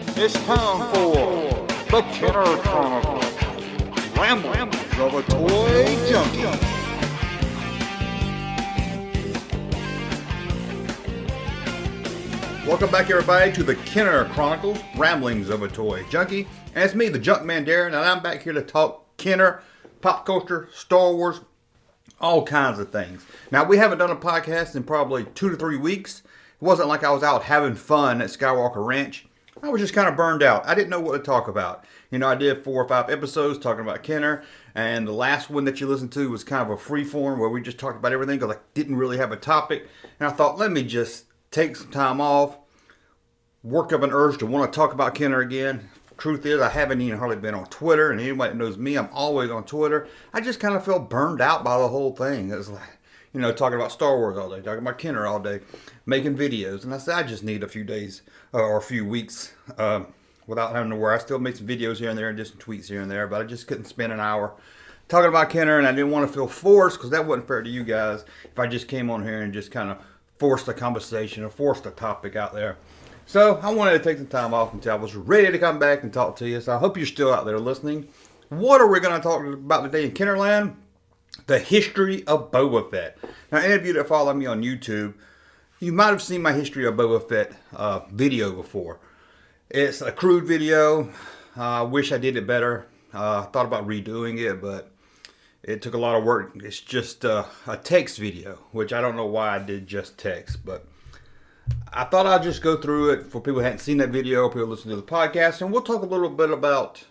It's time for the Kenner Chronicles, Ramblings of a Toy Junkie. Welcome back, everybody, to the Kenner Chronicles, Ramblings of a Toy Junkie. And it's me, the Junkman Darren, and I'm back here to talk Kenner, pop culture, Star Wars, all kinds of things. Now, we haven't done a podcast in probably 2 to 3 weeks. It wasn't like I was out having fun at Skywalker Ranch. I was just kind of burned out. I didn't know what to talk about. You know, I did 4 or 5 episodes talking about Kenner, and the last one that you listened to was kind of a free form where we just talked about everything because I didn't really have a topic. And I thought, let me just take some time off, work up an urge to want to talk about Kenner again. Truth is, I haven't even hardly been on Twitter, and anybody that knows me, I'm always on Twitter. I just kind of felt burned out by the whole thing. It was like, you know, talking about Star Wars all day, talking about Kenner all day, making videos. And I said, I just need a few days or a few weeks without having to worry. I still made some videos here and there and just some tweets here and there, but I just couldn't spend an hour talking about Kenner, and I didn't want to feel forced because that wasn't fair to you guys if I just came on here and just kind of forced a conversation or forced a topic out there. So I wanted to take some time off until I was ready to come back and talk to you. So I hope you're still out there listening. What are we going to talk about today in Kennerland? The history of Boba Fett. Now, any of you that follow me on YouTube, you might have seen my history of Boba Fett video before. It's a crude video. I wish I did it better. I thought about redoing it, but it took a lot of work. It's just a text video, which I don't know why I did just text, but I thought I'd just go through it for people who hadn't seen that video, people listen to the podcast, and we'll talk a little bit about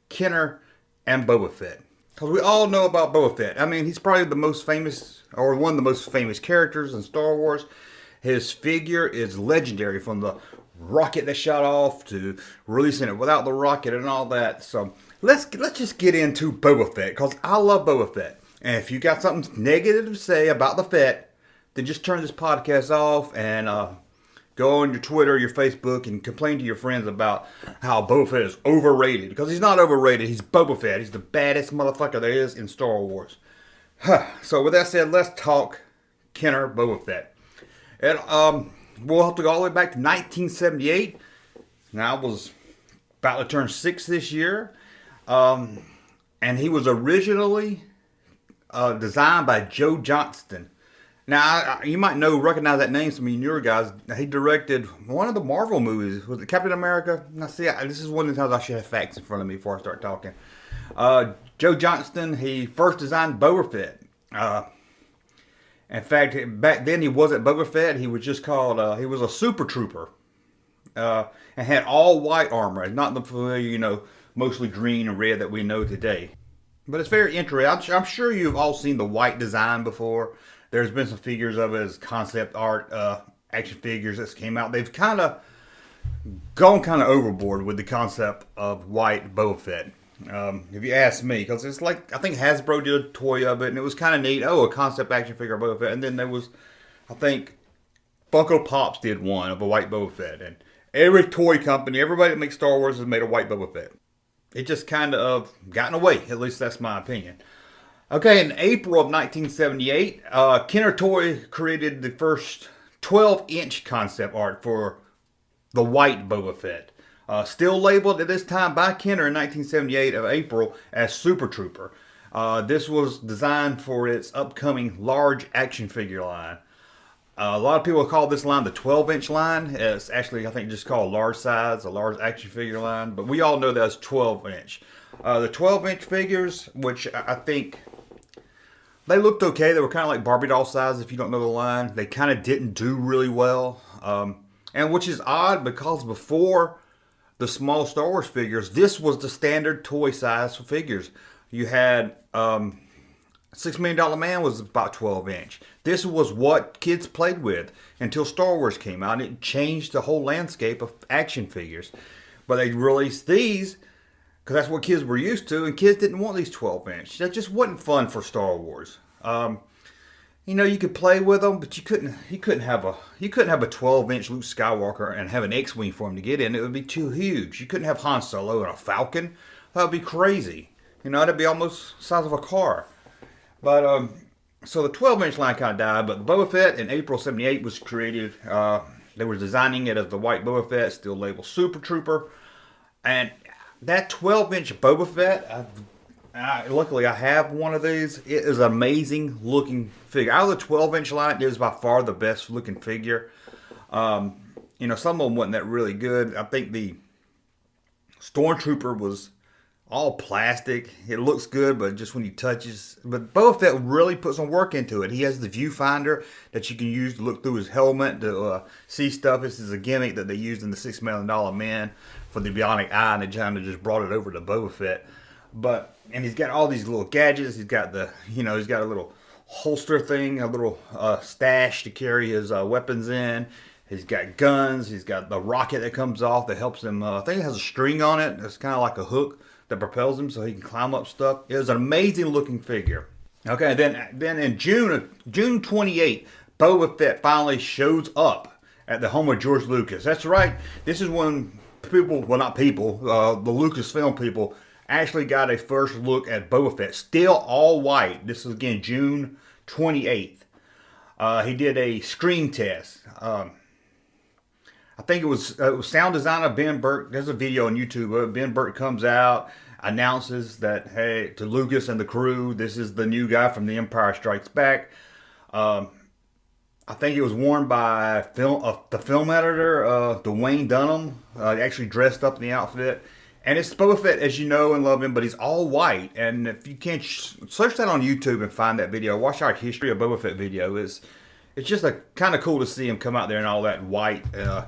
Kenner and Boba Fett. Because we all know about Boba Fett. I mean, he's probably the most famous, or one of the most famous characters in Star Wars. His figure is legendary, from the rocket that shot off to releasing it without the rocket and all that. So let's just get into Boba Fett, because I love Boba Fett. And if you got something negative to say about the Fett, then just turn this podcast off and go on your Twitter, your Facebook, and complain to your friends about how Boba Fett is overrated. Because he's not overrated. He's Boba Fett. He's the baddest motherfucker there is in Star Wars. So with that said, let's talk Kenner Boba Fett. And we'll have to go all the way back to 1978. Now, I was about to turn 6 this year. And he was originally designed by Joe Johnston. Now, you might recognize that name, some of you newer guys. He directed one of the Marvel movies. Was it Captain America? Now, see, this is one of the times I should have facts in front of me before I start talking. Joe Johnston, he first designed Boba Fett. In fact, back then he wasn't Boba Fett. He was just called, he was a Super Trooper. And had all white armor. Not the familiar, mostly green and red that we know today. But it's very interesting. I'm sure you've all seen the white design before. There's been some figures of it as concept art, action figures that came out. They've kind of gone overboard with the concept of white Boba Fett. If you ask me, because it's like, I think Hasbro did a toy of it, and it was kind of neat. Oh, a concept action figure of Boba Fett. And then there was, I think, Funko Pops did one of a white Boba Fett. And every toy company, everybody that makes Star Wars has made a white Boba Fett. It just kind of gotten away. At least that's my opinion. Okay, in April of 1978, Kenner Toy created the first 12-inch concept art for the white Boba Fett. Still labeled at this time by Kenner in 1978 of April as Super Trooper. This was designed for its upcoming large action figure line. A lot of people call this line the 12-inch line. It's actually, I think, just called large size, a large action figure line. But we all know that's 12-inch. The 12-inch figures, which I think they looked okay. They were kind of like Barbie doll size, if you don't know the line. They kind of didn't do really well. And which is odd, because before the small Star Wars figures, this was the standard toy size for figures. You had $6 Million Man was about 12-inch. This was what kids played with until Star Wars came out. It changed the whole landscape of action figures. But they released these because that's what kids were used to, and kids didn't want these 12-inch. That just wasn't fun for Star Wars. You could play with them, but you couldn't have a 12-inch Luke Skywalker and have an X-wing for him to get in. It would be too huge. You couldn't have Han Solo and a Falcon. That would be crazy. That'd be almost the size of a car. But so the 12-inch line kind of died. But Boba Fett in April '78 was created. They were designing it as the white Boba Fett, still labeled Super Trooper. And that 12-inch Boba Fett, luckily I have one of these. It is an amazing looking figure. Out of the 12-inch line, it is by far the best looking figure. You know, some of them wasn't that really good. I think the Stormtrooper was all plastic. It looks good, but just when you touch it. But Boba Fett really put some work into it. He has the viewfinder that you can use to look through his helmet to see stuff. This is a gimmick that they used in the $6 Million Man for the bionic eye, and they kind of just brought it over to Boba Fett. And he's got all these little gadgets. He's got he's got a little holster thing, a little stash to carry his weapons in. He's got guns. He's got the rocket that comes off that helps him. I think it has a string on it. It's kind of like a hook that propels him so he can climb up stuff. It was an amazing looking figure. Okay, then in June 28th, Boba Fett finally shows up at the home of George Lucas. That's right. This is when people, well, not people, the Lucasfilm people actually got a first look at Boba Fett, still all white. This is again June 28th. He did a screen test. I think it was sound designer Ben Burtt. There's a video on YouTube. Ben Burtt comes out, announces that, hey, to Lucas and the crew, this is the new guy from The Empire Strikes Back. I think it was worn by the film editor, Dwayne Dunham. Actually dressed up in the outfit. And it's Boba Fett as you know and love him, but he's all white. And if you can't, search that on YouTube and find that video. Watch our History of Boba Fett video. It's just kind of cool to see him come out there in all that white,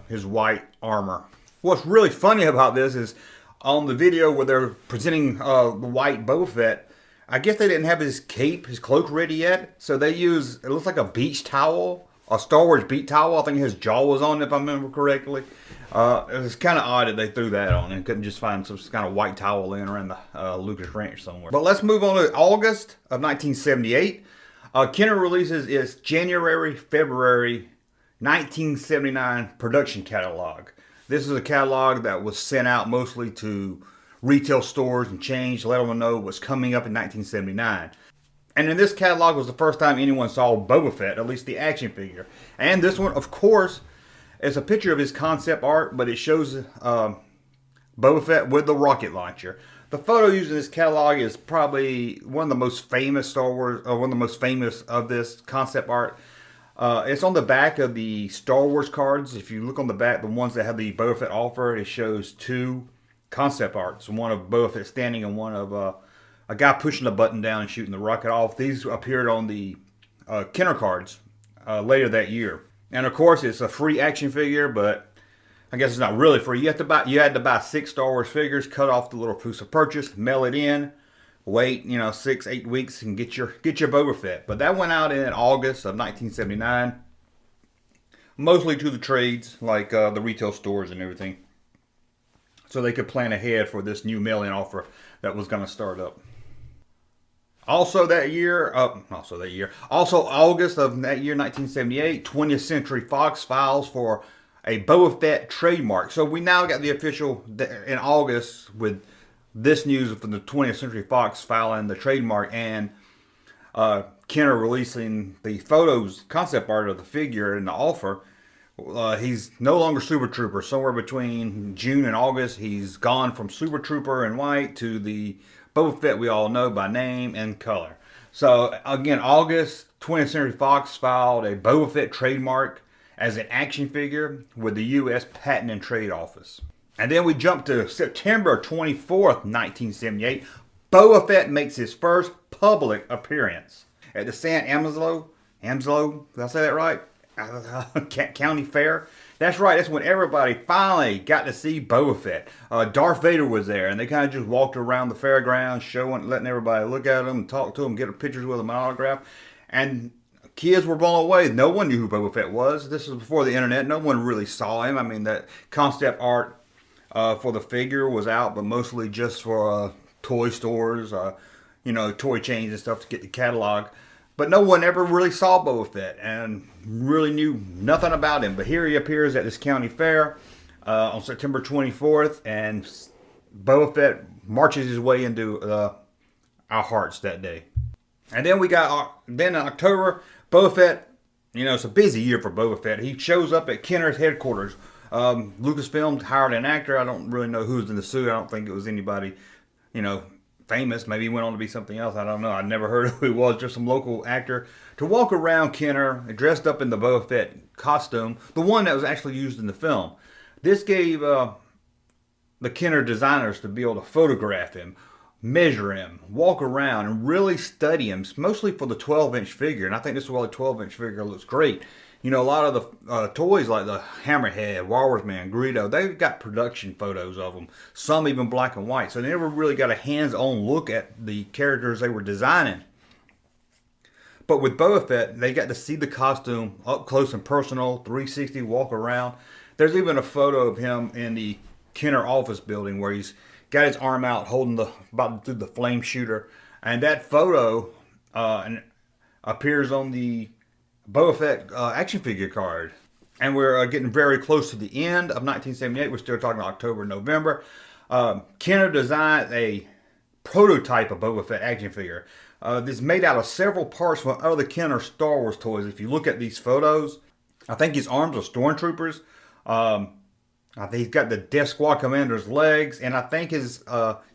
his white armor. What's really funny about this is on the video where they're presenting the white Boba Fett, I guess they didn't have his cape, his cloak ready yet. So they used, it looks like a beach towel, a Star Wars beach towel. I think his jaw was on it, if I remember correctly. It was kind of odd that they threw that on and couldn't just find some kind of white towel laying around the Lucas Ranch somewhere. But let's move on to August of 1978. Kenner releases its January-February 1979 production catalog. This is a catalog that was sent out mostly to retail stores and chains to let them know what's coming up in 1979. And in this catalog was the first time anyone saw Boba Fett, at least the action figure. And this one, of course, is a picture of his concept art, but it shows Boba Fett with the rocket launcher. The photo used in this catalog is probably one of the most famous Star Wars, or one of the most famous of this concept art. It's on the back of the Star Wars cards. If you look on the back, the ones that have the Boba Fett offer, it shows two concept arts. One of Boba Fett standing and one of a guy pushing a button down and shooting the rocket off. These appeared on the Kenner cards later that year. And of course, it's a free action figure, but I guess it's not really free. You had to buy 6 Star Wars figures, cut off the little proof of purchase, mail it in, wait 6-8 weeks and get your Boba Fett. But that went out in August of 1979, mostly to the trades like the retail stores and everything, so they could plan ahead for this new mail-in offer that was going to start up. Also August of that year, 1978, 20th Century Fox files for a Boba Fett trademark. So we now got the official in August with this news from the 20th Century Fox filing the trademark and Kenner releasing the photos, concept art of the figure and the offer. He's no longer Super Trooper. Somewhere between June and August, he's gone from Super Trooper in white to the Boba Fett we all know by name and color. So again, August, 20th Century Fox filed a Boba Fett trademark as an action figure with the U.S. Patent and Trade Office. And then we jump to September 24th, 1978. Boba Fett makes his first public appearance at the San Amslo, did I say that right? County Fair. That's right, that's when everybody finally got to see Boba Fett. Darth Vader was there, and they kind of just walked around the fairgrounds, letting everybody look at him, and talk to him, get pictures with him, and autograph. And kids were blown away. No one knew who Boba Fett was. This was before the internet. No one really saw him. I mean, that concept art for the figure was out, but mostly just for toy stores, toy chains and stuff to get the catalog. But no one ever really saw Boba Fett and really knew nothing about him. But here he appears at this county fair on September 24th, and Boba Fett marches his way into our hearts that day. And then we got, then in October, Boba Fett it's a busy year for Boba Fett. He shows up at Kenner's headquarters. Lucasfilm hired an actor. I don't really know who was in the suit. I don't think it was anybody, you know, famous. Maybe he went on to be something else. I don't know. I never heard who he was. Just some local actor to walk around Kenner dressed up in the Boba Fett costume, the one that was actually used in the film. This gave the Kenner designers to be able to photograph him, measure him, walk around, and really study him, mostly for the 12-inch figure. And I think this is why the 12-inch figure looks great. You know, a lot of the toys like the Hammerhead, Walrus Man, Greedo, they've got production photos of them. Some even black and white. So they never really got a hands-on look at the characters they were designing. But with Boba Fett, they got to see the costume up close and personal, 360, walk around. There's even a photo of him in the Kenner office building where he's got his arm out holding about to do the flame shooter. And that photo appears on the Boba Fett action figure card. And we're getting very close to the end of 1978. We're still talking October, November. Kenner designed a prototype of Boba Fett action figure. This is made out of several parts from other Kenner Star Wars toys. If you look at these photos, I think his arms are stormtroopers. I think he's got the Death Squad commander's legs, and I think his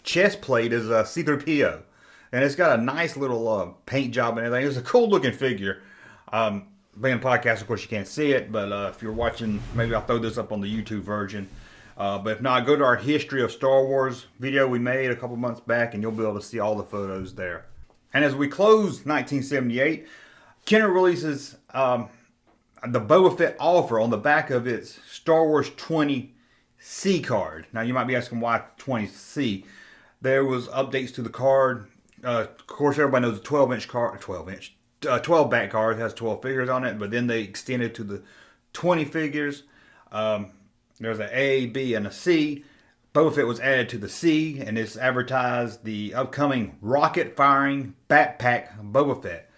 chest plate is a C-3PO. And it's got a nice little paint job and everything. It's a cool looking figure. Being a podcast, of course, you can't see it, but if you're watching, maybe I'll throw this up on the YouTube version. But if not, go to our History of Star Wars video we made a couple months back, and you'll be able to see all the photos there. And as we close 1978, Kenner releases the Boba Fett offer on the back of its Star Wars 20C card. Now, you might be asking why 20C. There was updates to the card. Of course, everybody knows the 12-inch card, 12-back card has 12 figures on it, but then they extended to the 20 figures. There's an A, B, and a C. Boba Fett was added to the C, and it's advertised the upcoming rocket-firing backpack Boba Fett.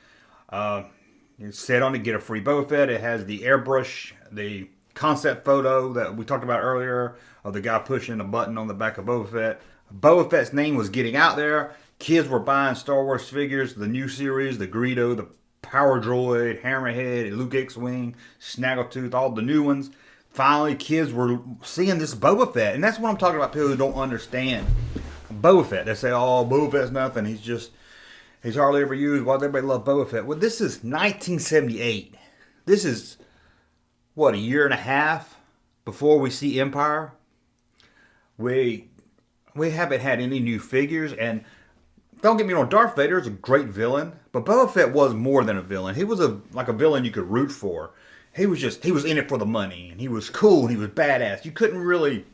It's set on to get a free Boba Fett. It has the airbrush, the concept photo that we talked about earlier of the guy pushing a button on the back of Boba Fett. Boba Fett's name was getting out there. Kids were buying Star Wars figures, the new series, the Greedo, the Power Droid, Hammerhead, Luke X-Wing, Snaggletooth, all the new ones. Finally, kids were seeing this Boba Fett. And that's what I'm talking about, people who don't understand Boba Fett. They say, oh, Boba Fett's nothing. He's hardly ever used. Why does everybody love Boba Fett? Well, this is 1978. This is, what, a year and a half before we see Empire? We haven't had any new figures, and don't get me wrong, Darth Vader is a great villain, but Boba Fett was more than a villain. He was like a villain you could root for. He was in it for the money, and he was cool, and he was badass. You couldn't really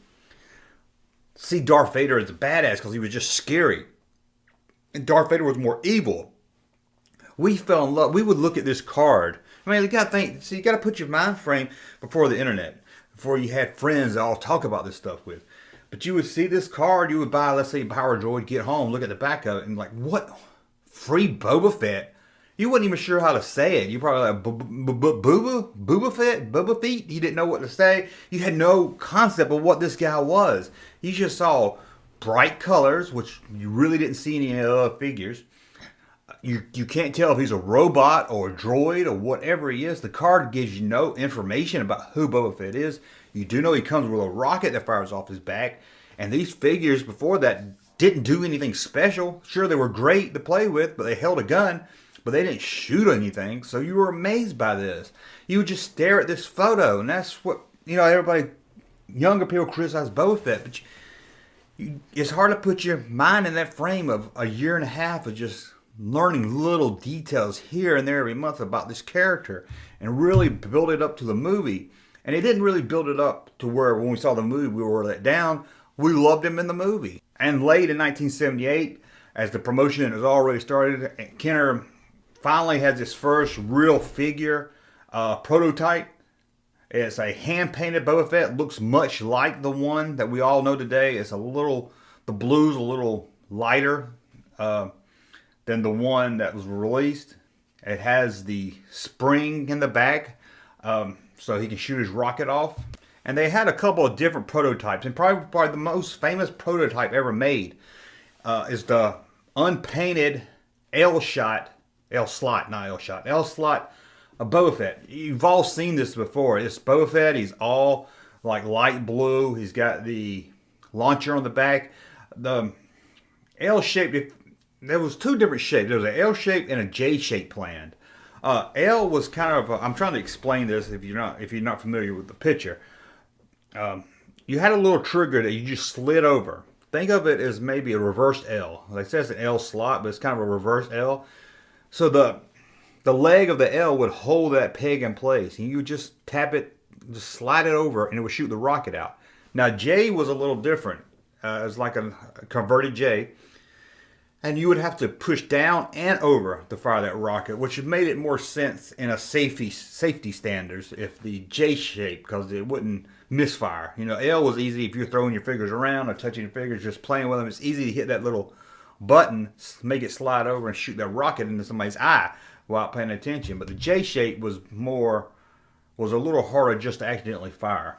see Darth Vader as a badass because he was just scary. And Darth Vader was more evil. We fell in love. We would look at this card. I mean, you got to think, so you got to put your mind frame before the internet, before you had friends that all talk about this stuff with. But you would see this card, you would buy, let's say, Power Droid, get home, look at the back of it, and like, what? Free Boba Fett? You wasn't even sure how to say it. You probably like, Boba Fett? Boba Fett? You didn't know what to say. You had no concept of what this guy was. You just saw bright colors, which you really didn't see any other figures. You can't tell if he's a robot or a droid or whatever he is. The card gives you no information about who Boba Fett is. You do know he comes with a rocket that fires off his back. And these figures before that didn't do anything special. Sure, they were great to play with, but they held a gun. But they didn't shoot anything. So you were amazed by this. You would just stare at this photo. And that's what, everybody, younger people criticize Boba Fett. But it's hard to put your mind in that frame of a year and a half of just learning little details here and there every month about this character and really build it up to the movie. And it didn't really build it up to where when we saw the movie we were let down. We loved him in the movie. And late in 1978, as the promotion has already started, Kenner finally has his first real figure prototype. It's a hand-painted Boba Fett. Looks much like the one that we all know today. It's the blue's a little lighter than the one that was released. It has the spring in the back so he can shoot his rocket off. And they had a couple of different prototypes. And probably the most famous prototype ever made is the unpainted L-slot a Boba Fett. You've all seen this before. It's Boba Fett. He's all like light blue. He's got the launcher on the back. The L-shaped. There was two different shapes. There was an L-shaped and a J-shaped planned. L was kind of. I'm trying to explain this if you're not familiar with the picture. You had a little trigger that you just slid over. Think of it as maybe a reversed L. Like it says an L slot, but it's kind of a reverse L. So the leg of the L would hold that peg in place, and you would just tap it, just slide it over, and it would shoot the rocket out. Now J was a little different. It was like a converted J. And you would have to push down and over to fire that rocket, which made it more sense in a safety standards if the J shape, because it wouldn't misfire. You know, L was easy if you're throwing your fingers around or touching your fingers, just playing with them. It's easy to hit that little button, make it slide over and shoot that rocket into somebody's eye without paying attention. But the J shape was a little harder just to accidentally fire.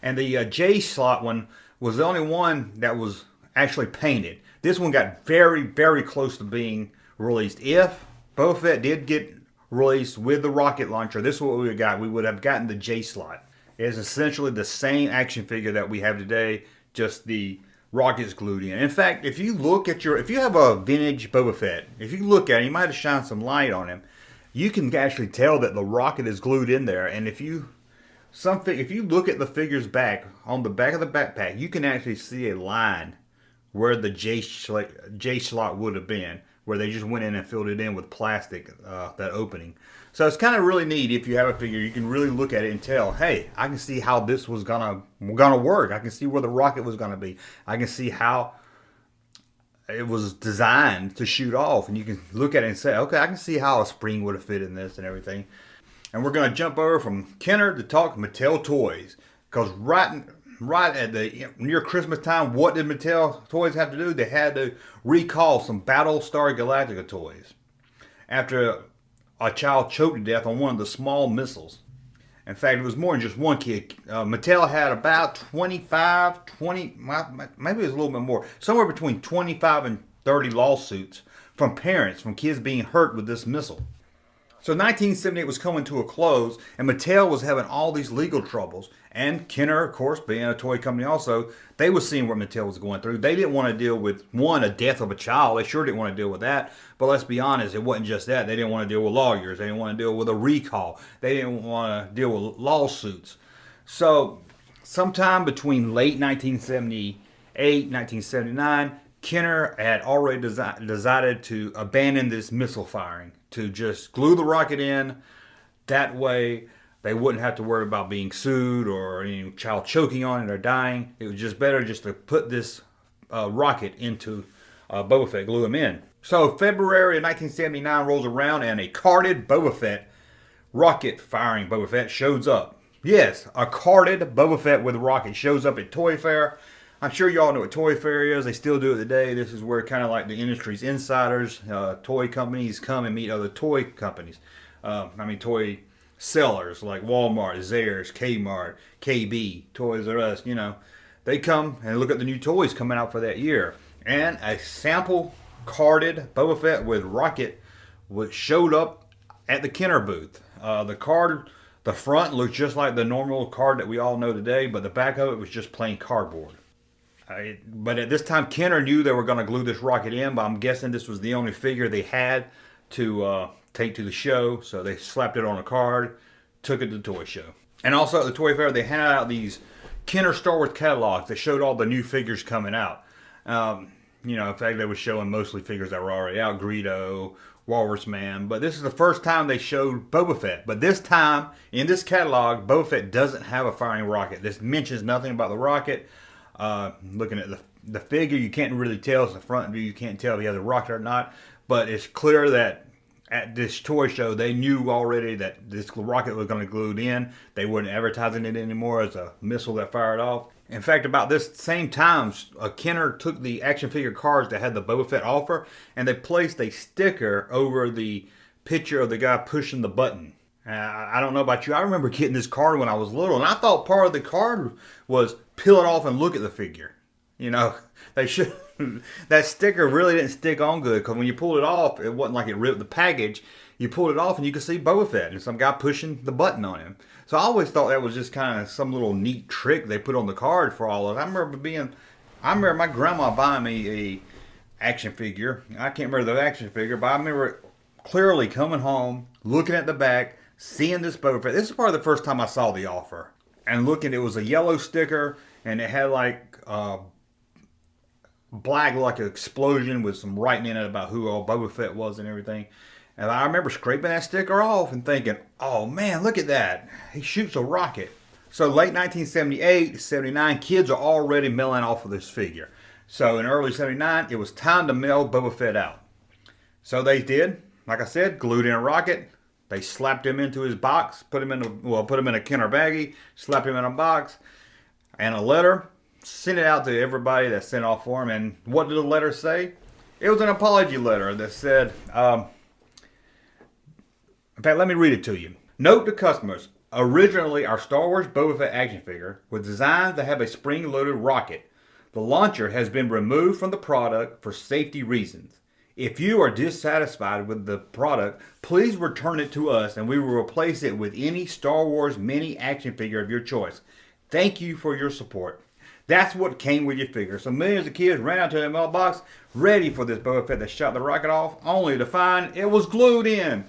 And the J slot one was the only one that was actually painted. This one got very, very close to being released. If Boba Fett did get released with the rocket launcher, this is what we would have got. We would have gotten the J slot. It is essentially the same action figure that we have today, just the rocket's glued in. In fact, if you have a vintage Boba Fett, if you look at it, you might have shined some light on him. You can actually tell that the rocket is glued in there. And if you look at the figure's back, on the back of the backpack, you can actually see a line where the J slot would have been, where they just went in and filled it in with plastic, that opening. So it's kind of really neat. If you have a figure, you can really look at it and tell, hey, I can see how this was gonna work. I can see where the rocket was gonna be. I can see how it was designed to shoot off, and you can look at it and say, okay, I can see how a spring would have fit in this and everything. And we're gonna jump over from Kenner to talk Mattel toys, because right at the near Christmas time, what did Mattel Toys have to do? They had to recall some Battlestar Galactica toys after a child choked to death on one of the small missiles. In fact, it was more than just one kid. Mattel had about 20, maybe it was a little bit more, somewhere between 25 and 30 lawsuits from parents, from kids being hurt with this missile. So 1978 was coming to a close, and Mattel was having all these legal troubles. And Kenner, of course, being a toy company also, they were seeing what Mattel was going through. They didn't want to deal with, one, a death of a child. They sure didn't want to deal with that. But let's be honest, it wasn't just that. They didn't want to deal with lawyers. They didn't want to deal with a recall. They didn't want to deal with lawsuits. So sometime between late 1978, 1979, Kenner had already decided to abandon this missile firing, to just glue the rocket in. That way they wouldn't have to worry about being sued or any child choking on it or dying. It was just better just to put this rocket into Boba Fett, glue him in. So February of 1979 rolls around, and a carded Boba Fett, rocket firing Boba Fett, shows up. Yes, a carded Boba Fett with a rocket shows up at Toy Fair. I'm sure y'all know what Toy Fair is. They still do it today. This is where kind of like the industry's insiders, toy companies come and meet other toy companies. Toy sellers like Walmart, Zayres, Kmart, KB, Toys R Us, they come and look at the new toys coming out for that year. And a sample carded Boba Fett with rocket showed up at the Kenner booth. The front looked just like the normal card that we all know today, but the back of it was just plain cardboard. But at this time, Kenner knew they were going to glue this rocket in, but I'm guessing this was the only figure they had to take to the show. So they slapped it on a card, took it to the toy show. And also at the Toy Fair, they handed out these Kenner Star Wars catalogs that showed all the new figures coming out. In fact, they were showing mostly figures that were already out, Greedo, Walrus Man. But this is the first time they showed Boba Fett. But this time, in this catalog, Boba Fett doesn't have a firing rocket. This mentions nothing about the rocket. Looking at the figure, you can't really tell. It's the front view. You can't tell if he has a rocket or not. But it's clear that at this toy show, they knew already that this rocket was going to glue it in. They weren't advertising it anymore as a missile that fired off. In fact, about this same time, Kenner took the action figure cards that had the Boba Fett offer, and they placed a sticker over the picture of the guy pushing the button. I don't know about you. I remember getting this card when I was little, and I thought part of the card was peel it off and look at the figure. You know, they should. That sticker really didn't stick on good because when you pulled it off, it wasn't like it ripped the package. You pulled it off and you could see Boba Fett and some guy pushing the button on him. So I always thought that was just kind of some little neat trick they put on the card for all of us. I remember my grandma buying me a action figure. I can't remember the action figure, but I remember clearly coming home, looking at the back, seeing this Boba Fett. This is probably the first time I saw the offer. And looking, it was a yellow sticker, and it had like black, like an explosion with some writing in it about who all Boba Fett was and everything. And I remember scraping that sticker off and thinking, oh man, look at that. He shoots a rocket. So late 1978, 79, kids are already mailing off of this figure. So in early 79, it was time to mail Boba Fett out. So they did, like I said, glued in a rocket. They slapped him into his box, put him in a Kenner baggie, slapped him in a box, and a letter, sent it out to everybody that sent off for him. And what did the letter say? It was an apology letter that said, in fact, let me read it to you. Note to customers, originally our Star Wars Boba Fett action figure was designed to have a spring-loaded rocket. The launcher has been removed from the product for safety reasons. If you are dissatisfied with the product, please return it to us and we will replace it with any Star Wars mini action figure of your choice. Thank you for your support. That's what came with your figure. So millions of kids ran out to their mailbox ready for this Boba Fett that shot the rocket off, only to find it was glued in.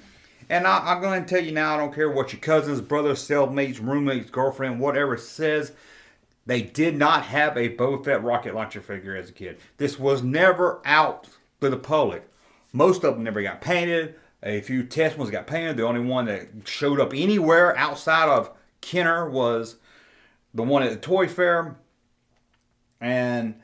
And I'm going to tell you now, I don't care what your cousins, brothers, cellmates, roommates, girlfriend, whatever says, they did not have a Boba Fett rocket launcher figure as a kid. This was never out to the public. Most of them never got painted. A few test ones got painted. The only one that showed up anywhere outside of Kenner was the one at the toy fair. And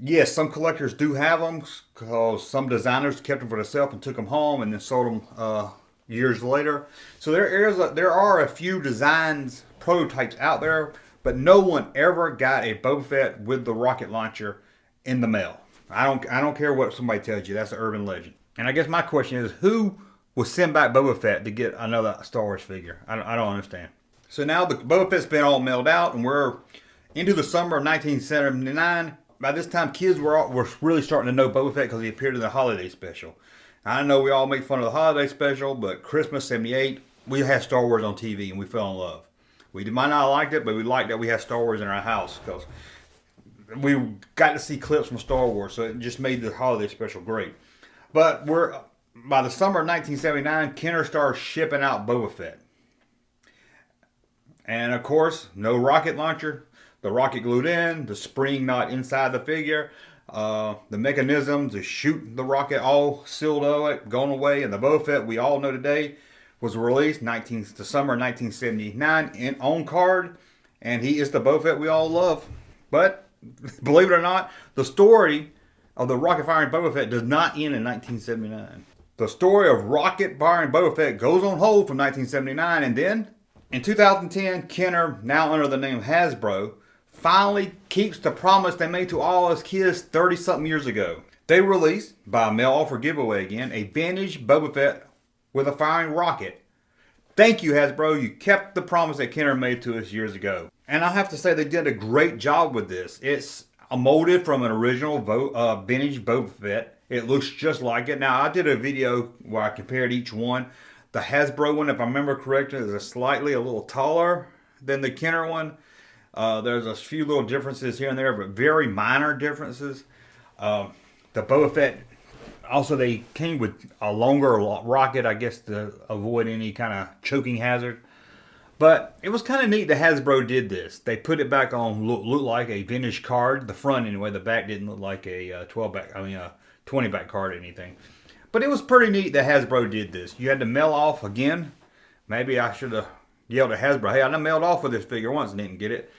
yes, some collectors do have them because some designers kept them for themselves and took them home and then sold them years later. So there are a few designs, prototypes out there, but no one ever got a Boba Fett with the rocket launcher in the mail. I don't care what somebody tells you. That's an urban legend. And I guess my question is, who will send back Boba Fett to get another Star Wars figure? I don't understand. So now the Boba Fett's been all mailed out, and we're into the summer of 1979. By this time, kids were really starting to know Boba Fett because he appeared in the holiday special. I know we all make fun of the holiday special, but Christmas '78, we had Star Wars on TV, and we fell in love. We might not have liked it, but we liked that we had Star Wars in our house because we got to see clips from Star Wars, so it just made the holiday special great. But by the summer of 1979, Kenner started shipping out Boba Fett. And of course, no rocket launcher, the rocket glued in, the spring not inside the figure, the mechanism to shoot the rocket all sealed up, gone away, and the Boba Fett we all know today was released the summer of 1979 on card, and he is the Boba Fett we all love. But believe it or not, the story of the rocket firing Boba Fett does not end in 1979. The story of rocket firing Boba Fett goes on hold from 1979, and then in 2010, Kenner, now under the name Hasbro, finally keeps the promise they made to all us kids 30-something years ago. They released, by mail offer giveaway again, a vintage Boba Fett with a firing rocket. Thank you, Hasbro. You kept the promise that Kenner made to us years ago. And I have to say they did a great job with this. It's molded from an original vintage Boba Fett. It looks just like it. Now, I did a video where I compared each one. The Hasbro one, if I remember correctly, is a little taller than the Kenner one. There's a few little differences here and there, but very minor differences. The Boba Fett, also they came with a longer rocket, I guess, to avoid any kind of choking hazard. But it was kind of neat that Hasbro did this. They put it back on, looked like a vintage card. The front anyway, the back didn't look like a 20-back card or anything. But it was pretty neat that Hasbro did this. You had to mail off again. Maybe I should have yelled at Hasbro, hey, I done mailed off for this figure once and didn't get it.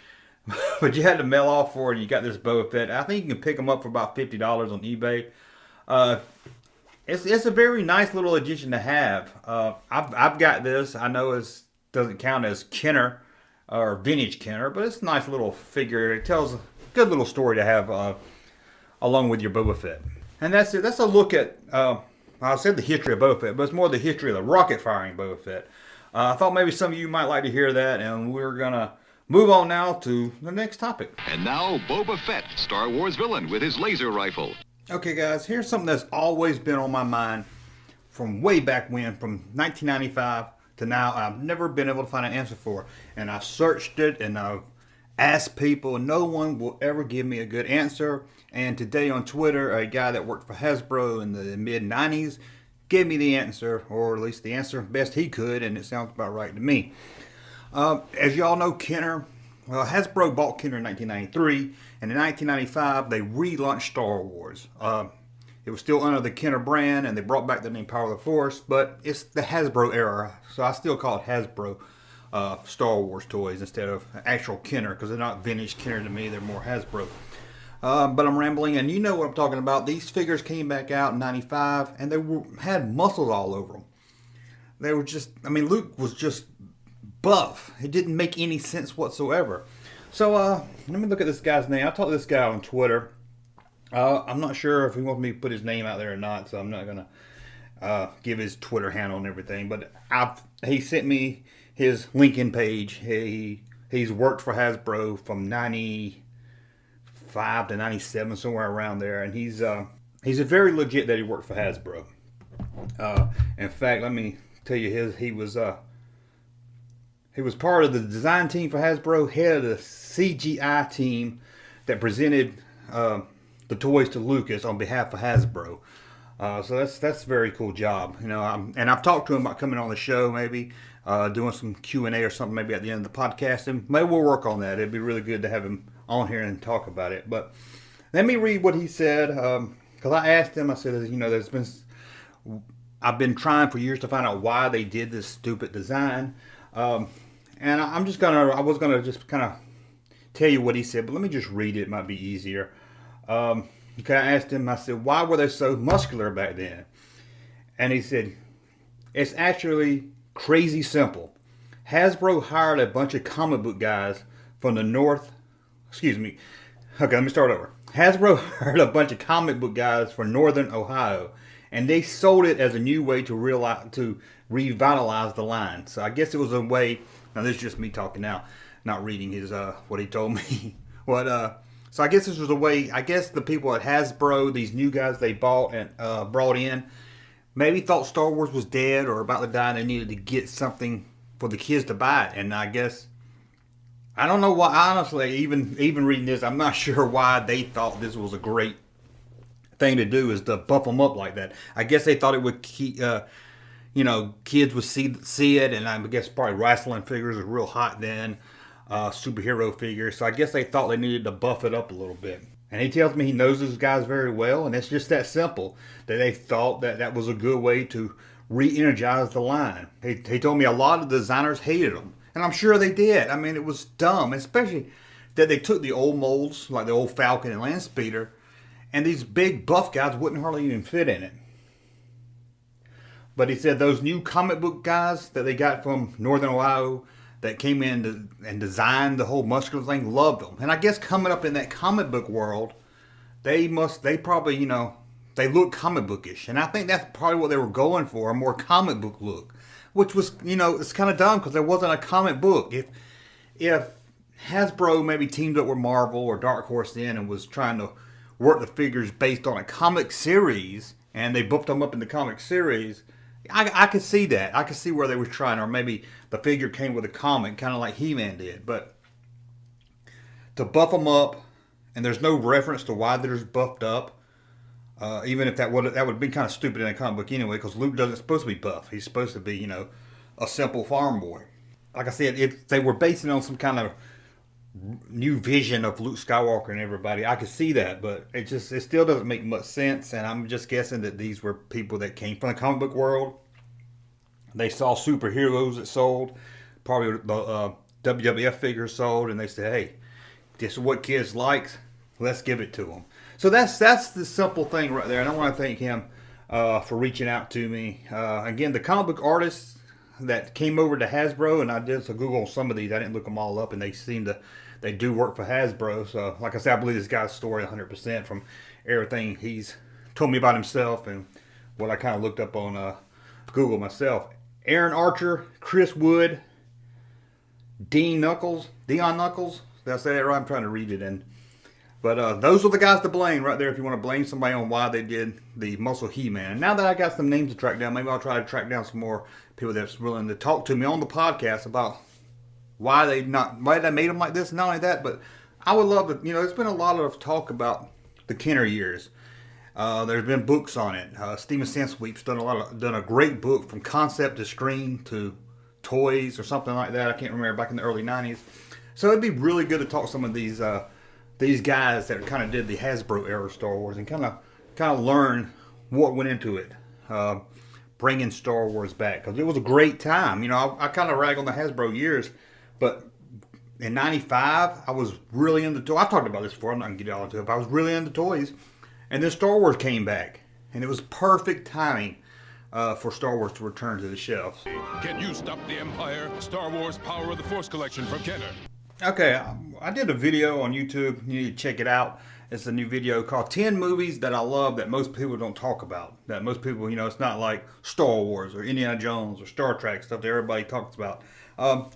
But you had to mail off for it and you got this Boba Fett. I think you can pick them up for about $50 on eBay. It's a very nice little addition to have. I've got this. I know it doesn't count as Kenner or vintage Kenner, but it's a nice little figure. It tells a good little story to have along with your Boba Fett. And that's it. That's a look at, I said the history of Boba Fett, but it's more the history of the rocket firing Boba Fett. I thought maybe some of you might like to hear that, and we're going to move on now to the next topic. And now, Boba Fett, Star Wars villain with his laser rifle. Okay, guys, here's something that's always been on my mind from way back when, from 1995 to now. I've never been able to find an answer for it. And I've searched it and I've asked people, and no one will ever give me a good answer. And today on Twitter, a guy that worked for Hasbro in the mid-90s gave me the answer, or at least the answer best he could, and it sounds about right to me. As y'all know, Kenner, well, Hasbro bought Kenner in 1993, and in 1995 they relaunched Star Wars. It was still under the Kenner brand, and they brought back the name Power of the Force, but it's the Hasbro era, so I still call it Hasbro Star Wars toys instead of actual Kenner, because they're not vintage Kenner to me, they're more Hasbro. But I'm rambling, and you know what I'm talking about. These figures came back out in 95, and they had muscles all over them. They were just, I mean, Luke was just buff. It didn't make any sense whatsoever. So, let me look at this guy's name. I talked to this guy on Twitter. I'm not sure if he wants me to put his name out there or not, so I'm not going to give his Twitter handle and everything. But he sent me his LinkedIn page. He's worked for Hasbro from 95 to 97, somewhere around there. And he's very legit that he worked for Hasbro. In fact, let me tell you, he was part of the design team for Hasbro, head of the CGI team that presented the toys to Lucas on behalf of Hasbro. So that's a very cool job, you know. And I've talked to him about coming on the show, maybe doing some Q&A or something, maybe at the end of the podcast, and maybe we'll work on that. It'd be really good to have him on here and talk about it. But let me read what he said, because I asked him. I said, you know, I've been trying for years to find out why they did this stupid design. And I was gonna just kind of tell you what he said, but let me just read it. It might be easier. Okay, I asked him, I said, why were they so muscular back then? And he said, it's actually crazy simple. Hasbro hired a bunch of comic book guys from the north. Excuse me. Okay, let me start over. Hasbro hired a bunch of comic book guys from northern Ohio, and they sold it as a new way to revitalize the line. So I guess it was a way. Now this is just me talking now, not reading his what he told me. So I guess this was a way. I guess the people at Hasbro, these new guys they bought and brought in, maybe thought Star Wars was dead or about to die, and they needed to get something for the kids to buy it. And I guess I don't know why. Honestly, even reading this, I'm not sure why they thought this was a great thing to do, is to buff them up like that. I guess they thought it would keep, kids would see it, and I guess probably wrestling figures were real hot then, superhero figures. So I guess they thought they needed to buff it up a little bit. And he tells me he knows those guys very well, and it's just that simple, that they thought that was a good way to re-energize the line. He told me a lot of designers hated them, and I'm sure they did. I mean, it was dumb, especially that they took the old molds, like the old Falcon and Landspeeder, and these big buff guys wouldn't hardly even fit in it. But he said those new comic book guys that they got from Northern Ohio that came in and designed the whole muscular thing loved them. And I guess coming up in that comic book world, they probably, they look comic bookish. And I think that's probably what they were going for, a more comic book look. Which was, it's kind of dumb because there wasn't a comic book. If Hasbro maybe teamed up with Marvel or Dark Horse then and was trying to work the figures based on a comic series, and they buffed them up in the comic series, I could see that. I could see where they were trying, or maybe the figure came with a comic, kind of like He-Man did. But to buff them up, and there's no reference to why they're buffed up, even if that would be kind of stupid in a comic book anyway, because Luke doesn't supposed to be buff. He's supposed to be, a simple farm boy. Like I said, if they were basing it on some kind of new vision of Luke Skywalker and everybody, I could see that, but it still doesn't make much sense. And I'm just guessing that these were people that came from the comic book world. They saw superheroes that sold, probably the WWF figures sold, and they said, hey, this is what kids like, let's give it to them. So that's the simple thing right there, and I want to thank him for reaching out to me. Again, the comic book artists that came over to Hasbro, and I did some Google on some of these, I didn't look them all up, and they do work for Hasbro. So like I said, I believe this guy's story 100% from everything he's told me about himself and what I kind of looked up on Google myself. Aaron Archer, Chris Wood, Dion Knuckles. Did I say that right? I'm trying to read it in. But those are the guys to blame right there if you want to blame somebody on why they did the Muscle He-Man. And now that I got some names to track down, maybe I'll try to track down some more people that's willing to talk to me on the podcast about why they made them like this. And not only that, but I would love to, there's been a lot of talk about the Kenner years. There's been books on it. Steven Sansweep's done a great book from concept to screen to toys or something like that. I can't remember, back in the early 90s. So it'd be really good to talk to some of these guys that kind of did the Hasbro era Star Wars and kind of learn what went into it, bringing Star Wars back, because it was a great time. I kind of rag on the Hasbro years, but in '95 I was really into toys. I've talked about this before. I'm not gonna get all into it, but I was really into toys, and then Star Wars came back, and it was perfect timing for Star Wars to return to the shelves. Can you stop the Empire? Star Wars Power of the Force collection from Kenner. Okay, I did a video on YouTube. You need to check it out. It's a new video called 10 movies that I love that most people don't talk about. That most people, it's not like Star Wars or Indiana Jones or Star Trek, stuff that everybody talks about.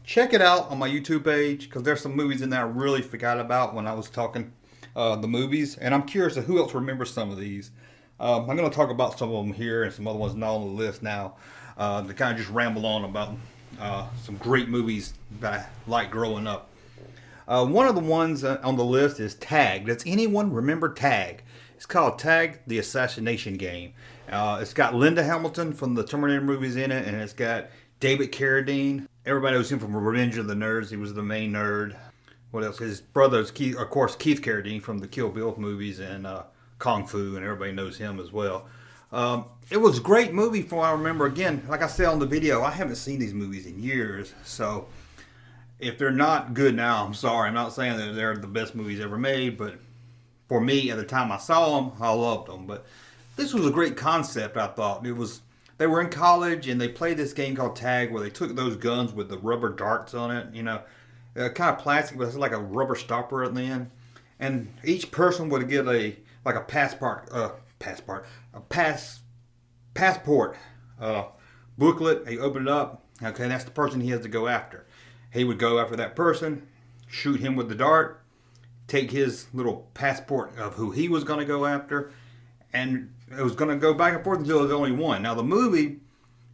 Check it out on my YouTube page, because there's some movies in there I really forgot about when I was talking the movies. And I'm curious to who else remembers some of these. I'm going to talk about some of them here and some other ones not on the list now. To kind of just ramble on about some great movies that I liked growing up. One of the ones on the list is Tag. Does anyone remember Tag? It's called Tag, the Assassination Game. It's got Linda Hamilton from the Terminator movies in it, and it's got David Carradine. Everybody knows him from Revenge of the Nerds. He was the main nerd. What else? His brother is, Keith Carradine from the Kill Bill movies and Kung Fu, and everybody knows him as well. It was a great movie from what I remember. Again, like I said on the video, I haven't seen these movies in years, so if they're not good now, I'm sorry. I'm not saying that they're the best movies ever made, but for me, at the time I saw them, I loved them. But this was a great concept, I thought. They were in college, and they played this game called Tag, where they took those guns with the rubber darts on it, they're kind of plastic, but it's like a rubber stopper at the end. And each person would get a passport booklet. He opened it up. Okay, that's the person he has to go after. He would go after that person, shoot him with the dart, take his little passport of who he was going to go after, and it was going to go back and forth until there's only one. Now, the movie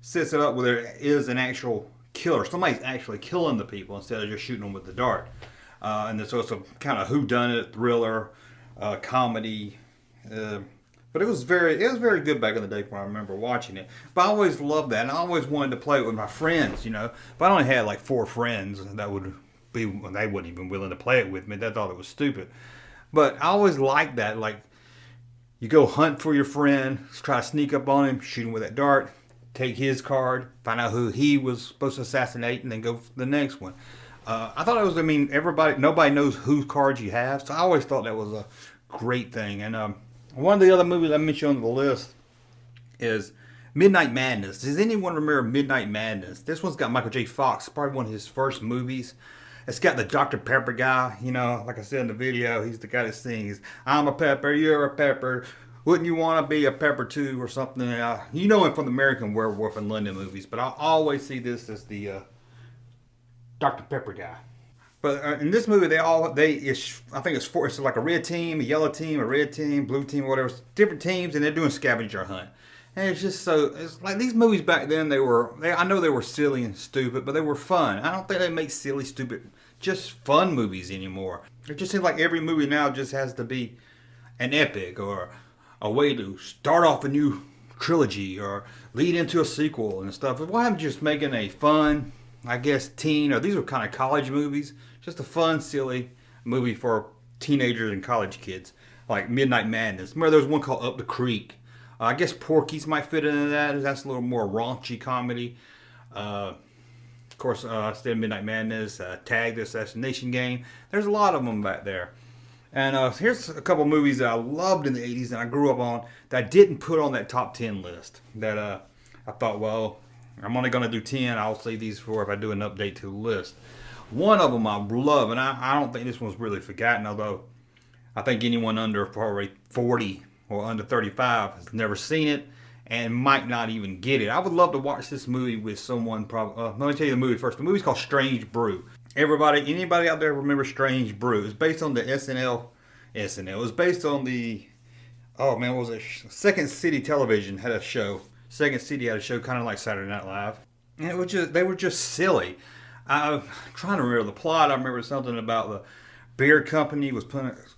sets it up where there is an actual killer. Somebody's actually killing the people instead of just shooting them with the dart. And so it's a kind of whodunit, thriller, comedy. But it was very good back in the day when I remember watching it. But I always loved that, and I always wanted to play it with my friends, But I only had like 4 friends that they wouldn't even willing to play it with me. They thought it was stupid. But I always liked that. Like, you go hunt for your friend, try to sneak up on him, shoot him with that dart, take his card, find out who he was supposed to assassinate, and then go for the next one. I thought it was, nobody knows whose cards you have, so I always thought that was a great thing. And one of the other movies I mentioned on the list is Midnight Madness. Does anyone remember Midnight Madness? This one's got Michael J. Fox, probably one of his first movies. It's got the Dr. Pepper guy, like I said in the video, he's the guy that sings, "I'm a pepper, you're a pepper, wouldn't you want to be a pepper too," or something. You know him from the American Werewolf in London movies, but I always see this as the Dr. Pepper guy. But in this movie, I think it's like a red team, a yellow team, a red team, blue team, whatever. It's different teams, and they're doing scavenger hunt. And it's like these movies back then, I know they were silly and stupid, but they were fun. I don't think they make silly, stupid, just fun movies anymore. It just seems like every movie now just has to be an epic or a way to start off a new trilogy or lead into a sequel and stuff. Why am I just making a fun, I guess, teen, or these are kind of college movies, just a fun, silly movie for teenagers and college kids, like Midnight Madness. Remember there was one called Up the Creek. I guess Porky's might fit into that. That's a little more raunchy comedy. Of course, I said Midnight Madness, Tag, the Assassination Game. There's a lot of them back there. And here's a couple movies that I loved in the 80s and I grew up on that I didn't put on that top 10 list. That I thought, well, I'm only going to do 10. I'll save these for if I do an update to the list. One of them I love, and I don't think this one's really forgotten, although I think anyone under probably 40 or under 35 has never seen it and might not even get it. I would love to watch this movie with someone. Let me tell you the movie first. The movie's called Strange Brew. Anybody out there remember Strange Brew? It's based on the SNL. It was based on the, oh man, what was it? Second City Television had a show. Second City had a show kind of like Saturday Night Live. And it was they were just silly. I'm trying to remember the plot. I remember something about the beer company was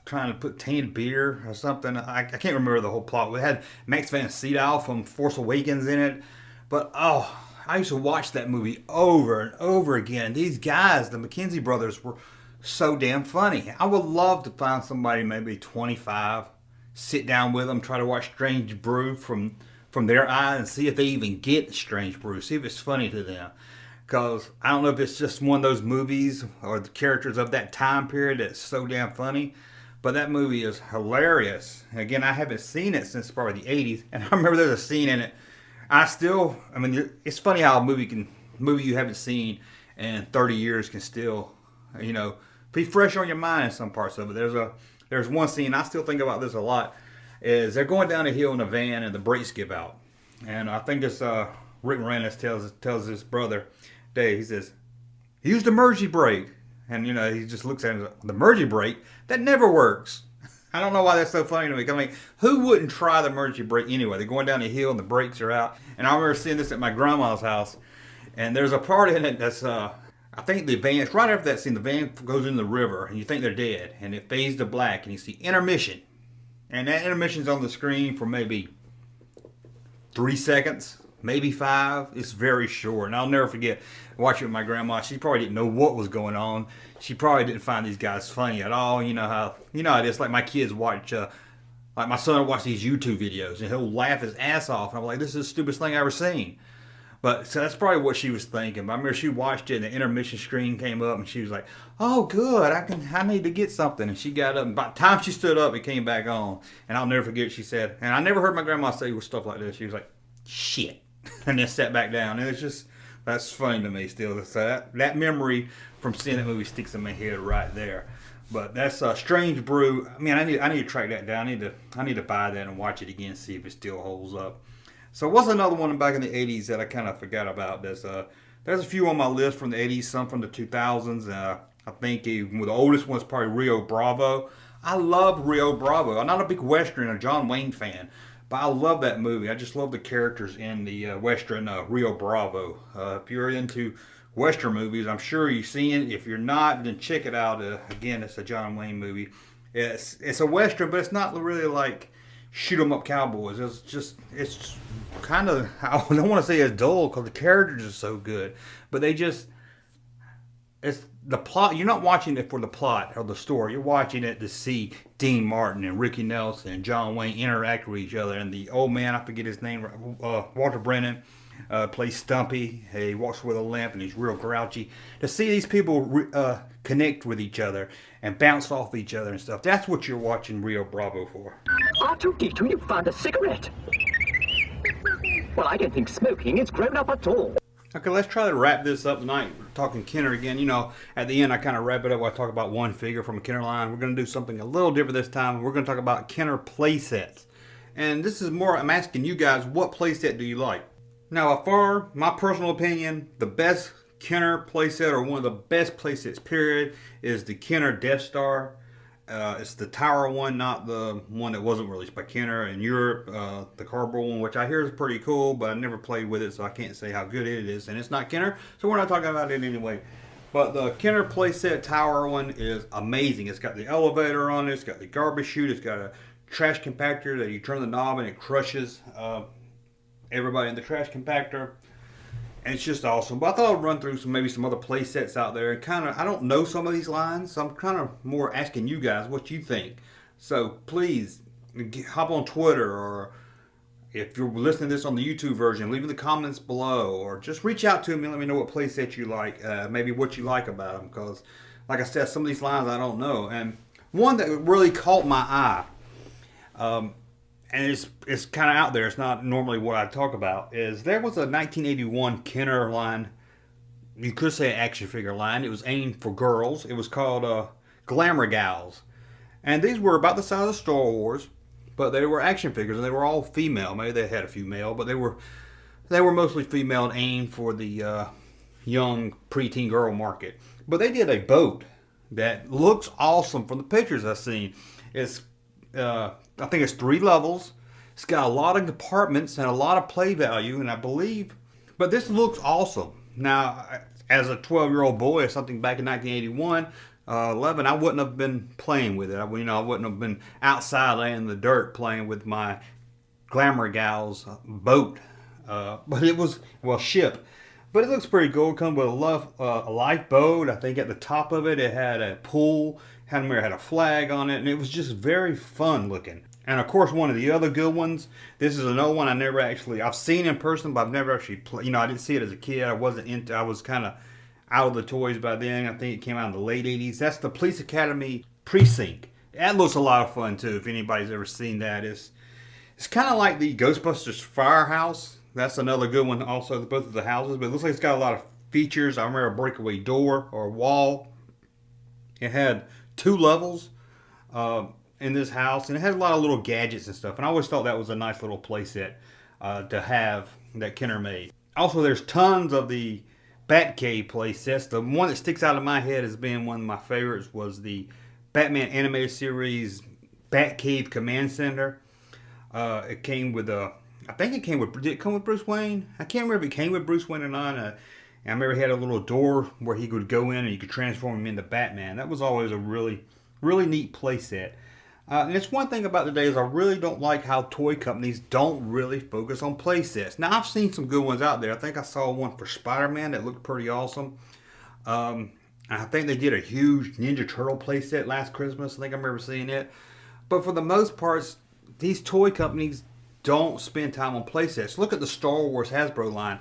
trying to put tainted beer or something. I can't remember the whole plot. We had Max Van Sydow from Force Awakens in it. But, oh, I used to watch that movie over and over again. These guys, the McKenzie brothers, were so damn funny. I would love to find somebody maybe 25, sit down with them, try to watch Strange Brew from their eyes and see if they even get Strange Brew, see if it's funny to them. Because I don't know if it's just one of those movies or the characters of that time period that's so damn funny. But that movie is hilarious. Again, I haven't seen it since probably the 80s. And I remember there's a scene in it. It's funny how a movie you haven't seen in 30 years can still, be fresh on your mind in some parts of it. There's one scene, I still think about this a lot, is they're going down a hill in a van and the brakes give out. And I think this Rick Moranis tells his brother, Dave, he says, use the emergency brake. And, he just looks at him, the emergency brake? That never works. I don't know why that's so funny to me. I mean, who wouldn't try the emergency brake anyway? They're going down the hill and the brakes are out. And I remember seeing this at my grandma's house. And there's a part in it that's, I think the van, it's right after that scene, the van goes in the river and you think they're dead. And it fades to black and you see intermission. And that intermission's on the screen for maybe 3 seconds. Maybe 5. It's very short. And I'll never forget watching it with my grandma. She probably didn't know what was going on. She probably didn't find these guys funny at all. You know how it is. Like my kids watch, like my son will watch these YouTube videos and he'll laugh his ass off. And I'm like, this is the stupidest thing I've ever seen. But so that's probably what she was thinking. But I remember she watched it and the intermission screen came up and she was like, oh good, I need to get something. And she got up and by the time she stood up, it came back on. And I'll never forget what she said. And I never heard my grandma say stuff like this. She was like, shit. And then sat back down. And it's just, that's funny to me still. So that memory from seeing that movie sticks in my head right there. But that's Strange Brew. I mean, I need to track that down. I need to buy that and watch it again, see if it still holds up. So what's another one back in the 80s that I kind of forgot about? There's a few on my list from the 80s, some from the 2000s. I think the oldest one is probably Rio Bravo. I love Rio Bravo. I'm not a big Western or John Wayne fan. But I love that movie. I just love the characters in the Western Rio Bravo. If you're into Western movies, I'm sure you've seen it. If you're not, then check it out. Again, it's a John Wayne movie. It's a Western, but it's not really like shoot 'em up cowboys. It's kind of, I don't want to say it's dull because the characters are so good. But it's the plot. You're not watching it for the plot or the story. You're watching it to see Dean Martin and Ricky Nelson and John Wayne interact with each other. And the old man, I forget his name, Walter Brennan, plays Stumpy. He walks with a limp and he's real grouchy. To see these people connect with each other and bounce off each other and stuff. That's what you're watching Rio Bravo for. R2-D2, you found a cigarette. Well, I don't think smoking is grown up at all. Okay, let's try to wrap this up tonight. We're talking Kenner again. At the end, I kind of wrap it up. I talk about one figure from a Kenner line. We're going to do something a little different this time. We're going to talk about Kenner playsets. And this is more, I'm asking you guys, what playset do you like? Now, for my personal opinion, the best Kenner playset, or one of the best playsets, period, is the Kenner Death Star. It's the Tower one, not the one that wasn't released by Kenner in Europe. The cardboard one, which I hear is pretty cool, but I never played with it, so I can't say how good it is. And it's not Kenner, so we're not talking about it anyway. But the Kenner playset Tower one is amazing. It's got the elevator on it. It's got the garbage chute. It's got a trash compactor that you turn the knob and it crushes everybody in the trash compactor. And it's just awesome. But I thought I'd run through maybe some other play sets out there. And I don't know some of these lines, so I'm kind of more asking you guys what you think. So please, hop on Twitter, or if you're listening to this on the YouTube version, leave in the comments below. Or just reach out to me and let me know what play set you like. Maybe what you like about them. Because, like I said, some of these lines I don't know. And one that really caught my eye, and it's kind of out there, it's not normally what I talk about, is there was a 1981 Kenner line, you could say an action figure line. It was aimed for girls. It was called Glamour Gals. And these were about the size of Star Wars, but they were action figures, and they were all female. Maybe they had a few male, but they were mostly female and aimed for the young preteen girl market. But they did a boat that looks awesome from the pictures I've seen. It's I think it's 3 levels. It's got a lot of compartments and a lot of play value, and I believe, but this looks awesome. Now, as a 12-year-old boy or something back in 1981, 11, I wouldn't have been playing with it. I wouldn't have been outside laying in the dirt playing with my Glamour Gal's boat. But it was, well, ship. But it looks pretty cool. It comes with a lifeboat. I think at the top of it, it had a pool. Had a flag on it, and it was just very fun looking. And of course, one of the other good ones. This is another one I've seen in person, but I've never actually played. I didn't see it as a kid. I was kind of out of the toys by then. I think it came out in the late 80s. That's the Police Academy Precinct. That looks a lot of fun too. If anybody's ever seen that, it's kind of like the Ghostbusters Firehouse. That's another good one. Also, both of the houses, but it looks like it's got a lot of features. I remember a breakaway door or wall. It had 2 levels in this house, and it had a lot of little gadgets and stuff. And I always thought that was a nice little playset to have that Kenner made. Also, there's tons of the Batcave playsets. The one that sticks out of my head as being one of my favorites was the Batman animated series Batcave Command Center. It came with did it come with Bruce Wayne? I can't remember if it came with Bruce Wayne or not. I remember he had a little door where he could go in and you could transform him into Batman. That was always a really, really neat playset. And it's one thing about today is I really don't like how toy companies don't really focus on playsets. Now, I've seen some good ones out there. I think I saw one for Spider-Man that looked pretty awesome. I think they did a huge Ninja Turtle playset last Christmas. I think I remember seeing it. But for the most part, these toy companies don't spend time on playsets. Look at the Star Wars Hasbro line.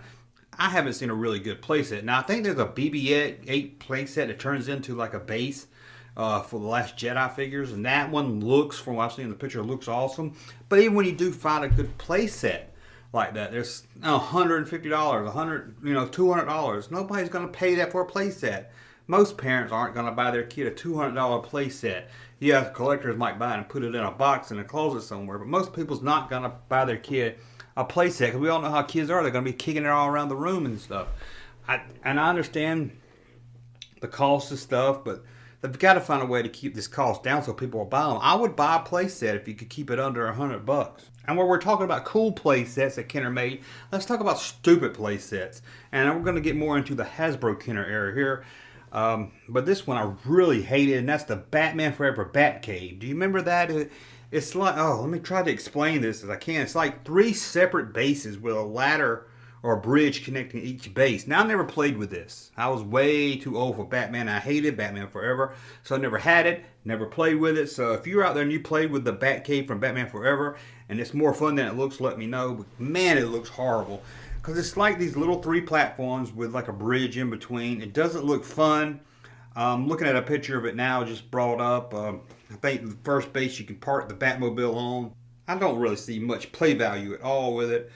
I haven't seen a really good playset. Now, I think there's a BB-8 playset that turns into like a base for the Last Jedi figures, and that one looks, from what I've seen in the picture, looks awesome. But even when you do find a good playset like that, there's $150, $200. Nobody's going to pay that for a playset. Most parents aren't going to buy their kid a $200 playset. Yeah, collectors might buy it and put it in a box in a closet somewhere, but most people's not going to buy their kid a playset, because we all know how kids are. They're going to be kicking it all around the room and stuff. I understand the cost of stuff, but they've got to find a way to keep this cost down so people will buy them. I would buy a playset if you could keep it under $100. And while we're talking about cool playsets that Kenner made, let's talk about stupid playsets. And we're going to get more into the Hasbro Kenner era here. But this one I really hated, and that's the Batman Forever Batcave. Do you remember that? It's like, let me try to explain this as I can. It's like 3 separate bases with a ladder or a bridge connecting each base. Now, I never played with this. I was way too old for Batman. I hated Batman Forever, so I never had it, never played with it. So if you're out there and you played with the Batcave from Batman Forever, and it's more fun than it looks, let me know. But man, it looks horrible. Because it's like these little 3 platforms with like a bridge in between. It doesn't look fun. Looking at a picture of it now, just brought up. I think the first base you can park the Batmobile on. I don't really see much play value at all with it.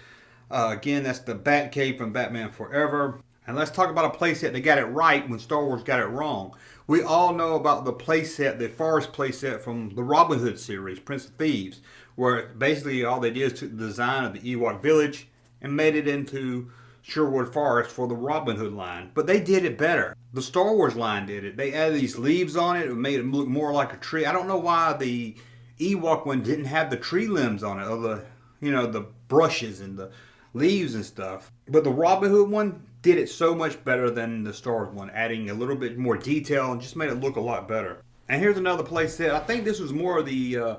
Again, that's the Batcave from Batman Forever. And let's talk about a playset that got it right when Star Wars got it wrong. We all know about the playset, the Forest playset from the Robin Hood series, Prince of Thieves, where basically all they did is took the design of the Ewok village and made it into Sherwood Forest for the Robin Hood line. But they did it better. The Star Wars line did it. They added these leaves on it. It made it look more like a tree. I don't know why the Ewok one didn't have the tree limbs on it, or the brushes and the leaves and stuff. But the Robin Hood one did it so much better than the Star Wars one, adding a little bit more detail and just made it look a lot better. And here's another playset. I think this was more of the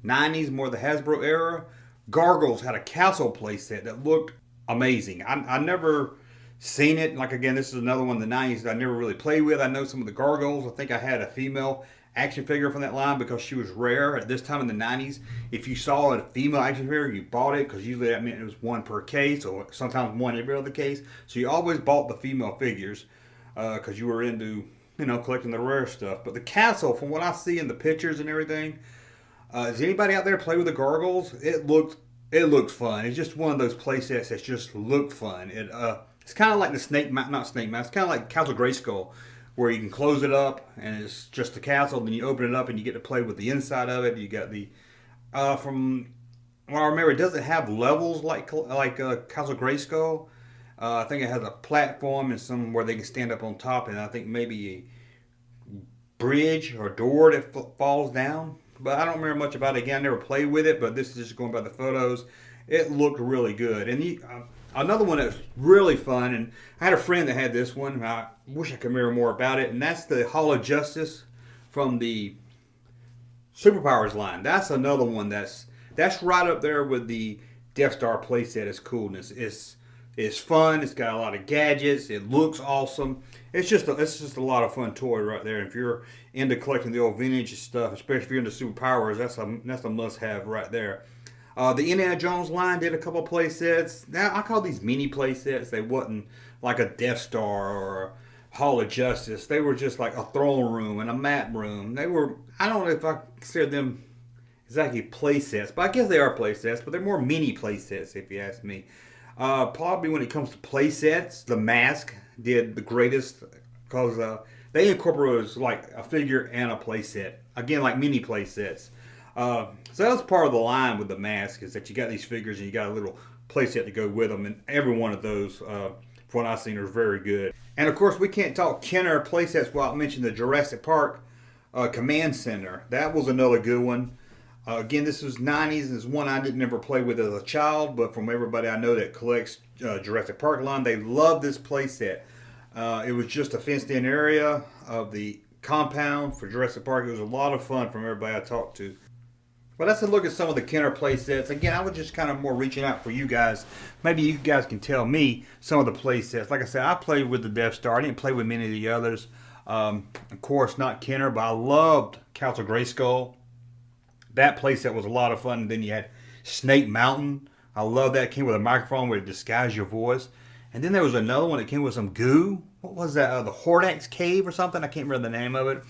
90s, more of the Hasbro era. Gargoyles had a castle playset that looked amazing. I never seen it. Like, again, this is another one in the 90s that I never really played with. I know some of the Gargoyles. I think I had a female action figure from that line because she was rare at this time in the 90s. If you saw a female action figure, you bought it, because usually that meant it was one per case, or sometimes one every other case. So you always bought the female figures because you were into, collecting the rare stuff. But the castle, from what I see in the pictures and everything, does anybody out there play with the Gargoyles? It looks fun. It's just one of those play sets that just look fun. It's kind of like the it's kind of like Castle Grayskull, where you can close it up and it's just the castle. Then you open it up and you get to play with the inside of it. You got the from what I remember, it doesn't have levels like Castle Grayskull. I think it has a platform and some where they can stand up on top, and I think maybe a bridge or door that falls down. But I don't remember much about it. Again, I never played with it, but this is just going by the photos. It looked really good. And another one that's really fun, and I had a friend that had this one. I wish I could remember more about it, and that's the Hall of Justice from the Superpowers line. That's another one that's right up there with the Death Star playset. Its coolness. It's fun. It's got a lot of gadgets. It looks awesome. It's just a lot of fun toy right there. If you're into collecting the old vintage stuff, especially if you're into Superpowers, that's a must-have right there. The Indiana Jones line did a couple play sets. Now I call these mini play sets. They wasn't like a Death Star or a Hall of Justice. They were just like a throne room and a map room. They were, I don't know if I consider them exactly play sets, but I guess they are play sets, but they're more mini play sets if you ask me. Probably when it comes to play sets, the Mask did the greatest because they incorporated like a figure and a play set. Again, like mini play sets. So that's part of the line with the Mask, is that you got these figures and you got a little playset to go with them, and every one of those, from what I've seen, are very good. And of course, we can't talk Kenner playsets without mentioning the Jurassic Park Command Center. That was another good one. Again, this was 90s, and it's one I didn't ever play with as a child, but from everybody I know that collects Jurassic Park line, they love this playset. It was just a fenced-in area of the compound for Jurassic Park. It was a lot of fun from everybody I talked to. But let's look at some of the Kenner play sets. Again, I was just kind of more reaching out for you guys. Maybe you guys can tell me some of the play sets. Like I said, I played with the Death Star. I didn't play with many of the others. Of course, not Kenner, but I loved Castle Grayskull. That play set was a lot of fun. And then you had Snake Mountain. I love that. It came with a microphone where it disguised your voice. And then there was another one that came with some goo. What was that? The Hordax Cave or something? I can't remember the name of it.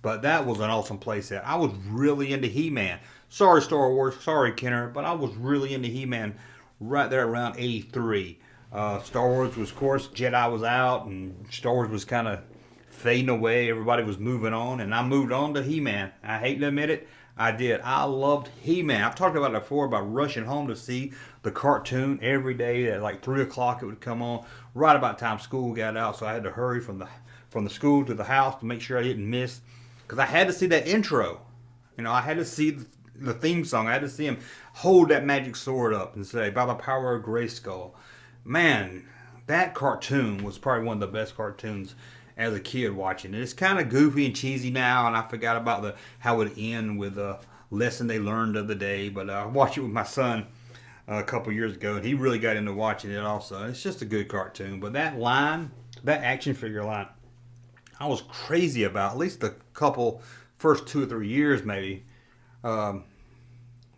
But that was an awesome playset. I was really into He-Man. Sorry, Star Wars. Sorry, Kenner. But I was really into He-Man right there around 83. Star Wars was, of course, Jedi was out. And Star Wars was kind of fading away. Everybody was moving on. And I moved on to He-Man. I hate to admit it. I did. I loved He-Man. I've talked about it before, about rushing home to see the cartoon every day. At like 3 o'clock it would come on. Right about time school got out. So I had to hurry from the school to the house to make sure I didn't miss. Because I had to see that intro. You know, I had to see the theme song. I had to see him hold that magic sword up and say, by the power of Grayskull. Man, that cartoon was probably one of the best cartoons as a kid watching it. It's kind of goofy and cheesy now, and I forgot about how it ended with a lesson they learned of the day. But I watched it with my son a couple years ago, and he really got into watching it also. It's just a good cartoon. But that line, that action figure line, I was crazy about, at least the first 2 or 3 years maybe. Well,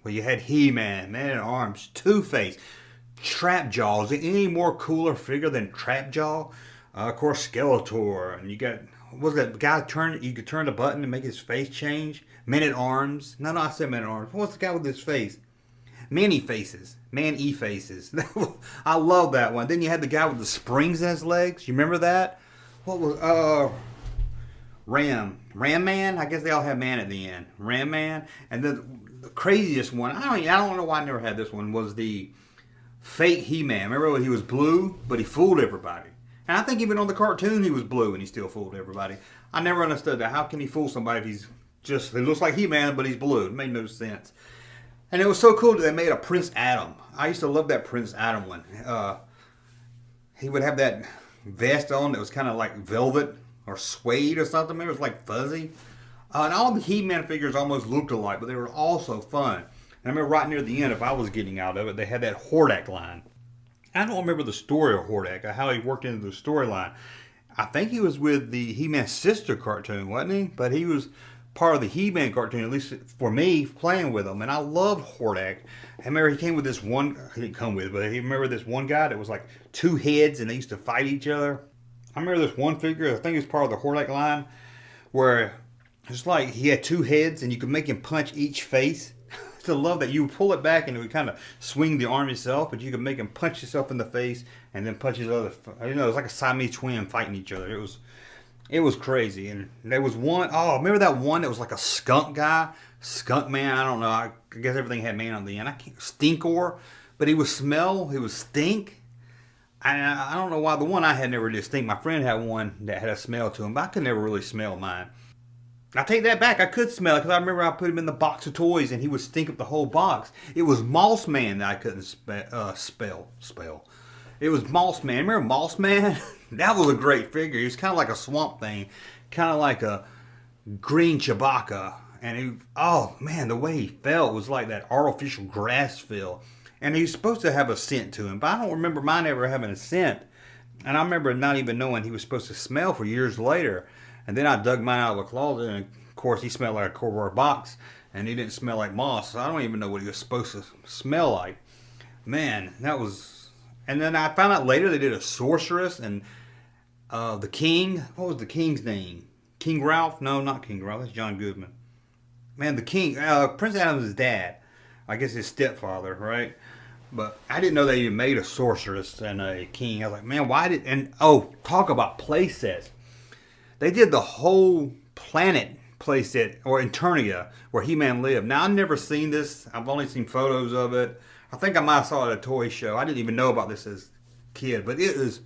you had He-Man, Man-at-Arms, Two-Face, Trapjaw. Is there any more cooler figure than Trapjaw? Of course, Skeletor. And you got, what was that guy you could turn the button and make his face change? Man-at-Arms. No, I said Man-at-Arms. What's the guy with his face? Man-E-Faces. Man-E-Faces. I love that one. Then you had the guy with the springs in his legs. You remember that? What was, Ram Man. I guess they all have man at the end. Ram Man. And then the craziest one, I don't know why I never had this one, was the fake He-Man. Remember when he was blue, but he fooled everybody. And I think even on the cartoon he was blue and he still fooled everybody. I never understood that. How can he fool somebody if he's just, he looks like He-Man but he's blue? It made no sense. And it was so cool that they made a Prince Adam. I used to love that Prince Adam one. He would have that vest on that was kind of like velvet or suede or something. It was like fuzzy. And all the He-Man figures almost looked alike, but they were all so fun. And I remember right near the end, if I was getting out of it, they had that Hordak line. I don't remember the story of Hordak, or how he worked into the storyline. I think he was with the He-Man sister cartoon, wasn't he? But he was part of the He-Man cartoon, at least for me, playing with him. And I loved Hordak. I remember he came with this one, he didn't come with, but he remember this one guy that was like 2 heads and they used to fight each other. I remember this one figure, I think it was part of the Hordak line, where it's like he had 2 heads and you could make him punch each face. I love that. You would pull it back and it would kind of swing the arm itself, but you could make him punch himself in the face and then punch his other, it was like a Siamese twin fighting each other. It was crazy. And there was one, remember that one that was like a skunk guy? Skunk Man, I don't know. I guess everything had man on the end. Stinkor, but he would smell, he would stink. I don't know why the one I had never did stink. My friend had one that had a smell to him, but I could never really smell mine. I take that back. I could smell it because I remember I put him in the box of toys and he would stink up the whole box. It was Moss Man that I couldn't spell. It was Moss Man. Remember Moss Man? That was a great figure. He was kind of like a swamp thing, kind of like a green Chewbacca. And he, oh man, the way he felt was like that artificial grass feel. And he was supposed to have a scent to him, but I don't remember mine ever having a scent. And I remember not even knowing he was supposed to smell for years later. And then I dug mine out of the closet, and of course he smelled like a cardboard box, and he didn't smell like moss. So I don't even know what he was supposed to smell like. Man, that was... And then I found out later they did a sorceress, and the king... What was the king's name? King Ralph? No, not King Ralph. That's John Goodman. Man, the king... Prince Adam's dad. I guess his stepfather, right? But I didn't know they even made a sorceress and a king. I was like, man, why did... And, oh, talk about play sets. They did the whole planet playset, or Eternia, where He-Man lived. Now, I've never seen this. I've only seen photos of it. I think I might have saw it at a toy show. I didn't even know about this as a kid, but it is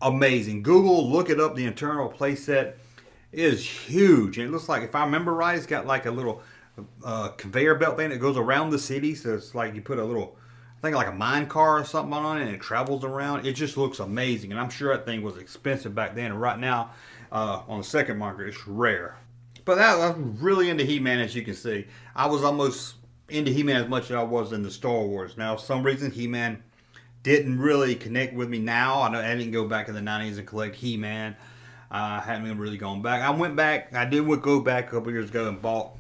amazing. Google, look it up, the Eternia playset. It is huge. And it looks like, if I remember right, it's got like a little conveyor belt thing that goes around the city. So it's like you put a little... I think like a mine car or something on it, and it travels around. It just looks amazing, and I'm sure that thing was expensive back then. And right now, on the second market, it's rare. But I'm really into He-Man, as you can see. I was almost into He-Man as much as I was into Star Wars. Now, for some reason, He-Man didn't really connect with me now. I didn't go back in the 90s and collect He-Man. I hadn't really gone back. I did go back a couple years ago and bought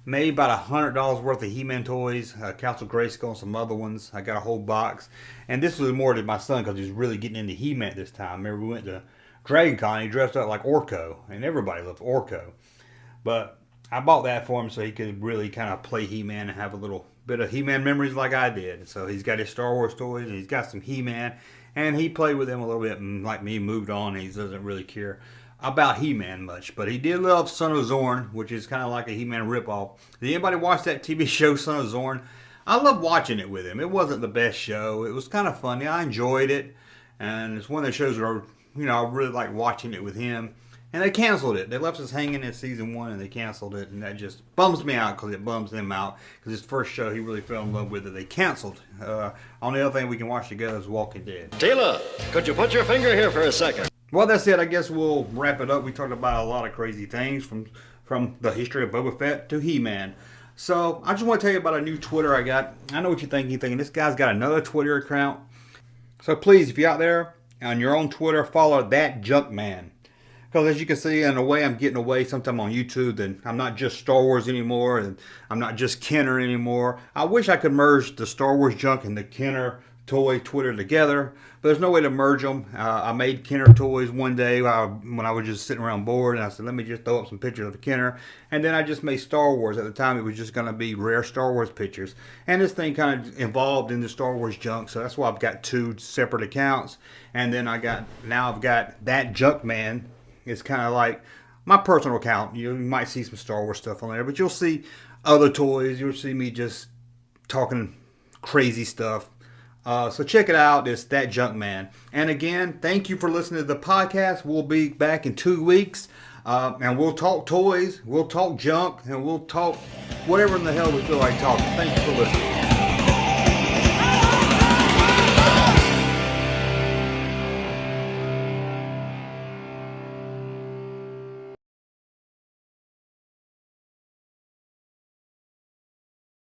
maybe about $100 worth of He-Man toys, Council Grayskull and some other ones. I got a whole box. And this was more to my son because he was really getting into He-Man this time. Remember, we went to Dragon Con, he dressed up like Orko. And everybody loved Orko. But I bought that for him so he could really kind of play He-Man and have a little bit of He-Man memories like I did. So he's got his Star Wars toys and he's got some He-Man. And he played with them a little bit, and like me, moved on. He doesn't really care about He-Man much, but he did love Son of Zorn, which is kind of like a He-Man ripoff. Did anybody watch that TV show, Son of Zorn? I loved watching it with him. It wasn't the best show. It was kind of funny. I enjoyed it, and it's one of the shows where, I really like watching it with him. And they canceled it. They left us hanging in season 1, and they canceled it, and that just bums me out because it bums them out. Because his first show, he really fell in love with it. They canceled. Only other thing we can watch together is Walking Dead. Taylor, could you put your finger here for a second? Well, that's it. I guess we'll wrap it up. We talked about a lot of crazy things from the history of Boba Fett to He-Man. So I just want to tell you about a new Twitter I got. I know what you're thinking. You're thinking, this guy's got another Twitter account. So please, if you're out there on your own Twitter, follow that Junkman. Because as you can see, in a way, I'm getting away sometime on YouTube. And I'm not just Star Wars anymore. And I'm not just Kenner anymore. I wish I could merge the Star Wars junk and the Kenner toy Twitter together, but there's no way to merge them. I made Kenner toys one day when I was just sitting around bored, and I said, let me just throw up some pictures of the Kenner. And then I just made Star Wars. At the time, it was just going to be rare Star Wars pictures. And this thing kind of evolved into Star Wars junk, so that's why I've got 2 separate accounts. And then I've got that Junkman. It's kind of like my personal account. You might see some Star Wars stuff on there, but you'll see other toys. You'll see me just talking crazy stuff. So check it out. It's that Junkman. And again, thank you for listening to the podcast. We'll be back in 2 weeks. And we'll talk toys, we'll talk junk, and we'll talk whatever in the hell we feel like talking. Thank you for listening.